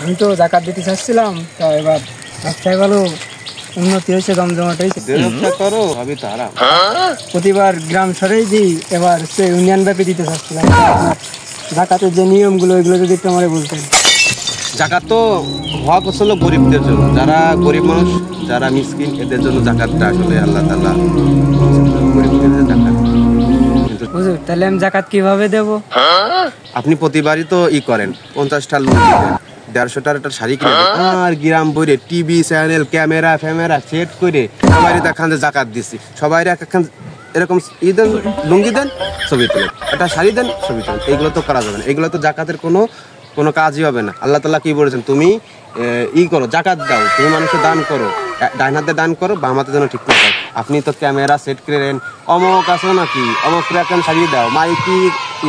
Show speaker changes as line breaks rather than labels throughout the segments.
আমি তো জাকাত দিতে চাচ্ছিলাম, তা এবার ব্যবসায় ভালো উন্নতি হয়েছে, জমজমাট হয়েছে। প্রতিবার গ্রাম সরেই দিই, এবার সে ইউনিয়ন ব্যাপী দিতে চাচ্ছিলাম। জাকাতের যে নিয়মগুলো এগুলো যদি একটু আমারে বলতেন।
জাকাত তো হওয়া হচ্ছিল গরিবদের জন্য, যারা গরিব মানুষ, যারা মিসকিন, এদের জন্য জাকাতটা আসলে আল্লাহ তাআলা গরিবদের জাকাত।
হুজুর, তাহলে আমি জাকাত কিভাবে দেব?
আপনি প্রতিবারই তো করেন, 50টা লুঙ্গি দেন, 150টার একটা শাড়ি কিনে দেন, আর গ্রাম বইরে টিভি চ্যানেল ক্যামেরা সেট করে সবাই দেখান যে জাকাত দিচ্ছি, সবাই একখান এরকম দেন, লুঙ্গি দেন, ছবি তোলেন, একটা শাড়ি দেন, ছবি তোলেন। এইগুলো তো করা যাবে না, এগুলো তো জাকাতের কোনো কাজই হবে না। আল্লাহ তাআলা কি বলেছেন, তুমি করো, জাকাত দাও, তুমি মানুষের দান করো, ডান হাতে দান করো, বাম হাতে যেন ঠিক না হয়। আপনি তো ক্যামেরা সেট করেন, অমক আছে নাকি, অমক এখন সারিয়ে দাও, মাইকি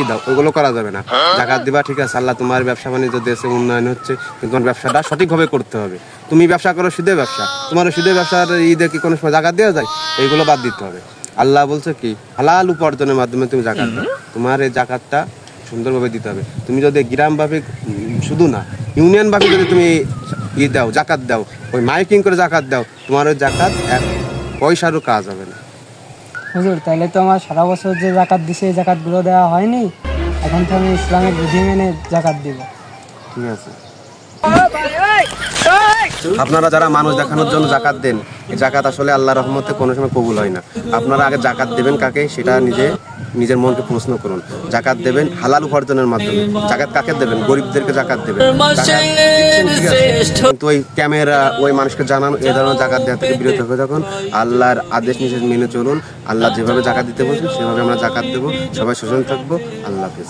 দাও, ওইগুলো করা যাবে না। জাকাত দিবা, ঠিক আছে, আল্লাহ তোমার ব্যবসা বাণিজ্য দেশে উন্নয়ন হচ্ছে, কিন্তু তোমার ব্যবসাটা সঠিকভাবে করতে হবে। তুমি ব্যবসা করো সুদের ব্যবসা, তোমার সুদের ব্যবসার কি কোনো সময় জাকাত দেওয়া যায়? এইগুলো বাদ দিতে হবে। আল্লাহ বলছে কি, হালাল উপার্জনের মাধ্যমে তুমি জাকাত দাও, তোমার এই জাকাতটা সুন্দরভাবে দিতে হবে। তুমি যদি গ্রামভাবে শুধু না, ইউনিয়নভাবে যদি তুমি দাও, জাকাত দাও, ওই মাইকিং করে জাকাত দাও, তোমার ওই জাকাত এক পয়সারও কাজ হবে না।
হুজুর, তাহলে তো আমার সারা বছর যে জাকাত দিছে এই জাকাতগুলো দেওয়া হয়নি, এখন তো আমি ইসলামের বিধি মেনে জাকাত দিব।
ঠিক আছে, আপনারা যারা মানুষ দেখানোর জন্য জাকাত দেন, এই জাকাত আসলে আল্লাহর রহমতে কোনো সময় কবুল হয় না। আপনারা আগে জাকাত দেবেন কাকে, সেটা নিজের মনকে প্রশ্ন করুন। জাকাত দেবেন হালাল উপার্জনের মাধ্যমে। জাকাত কাকে দেবেন? গরিবদেরকে জাকাত দেবেন। কিন্তু ওই ক্যামেরা, ওই মানুষকে জানানো, এই ধরনের জাকাত দেওয়া থেকে বিরত হয়ে থাকুন। আল্লাহর আদেশ নিষেধ মেনে চলুন। আল্লাহ যেভাবে জাকাত দিতে বলছেন সেভাবে আমরা জাকাত দেবো। সবাই সচেতন থাকবো। আল্লাহ হাফেজ।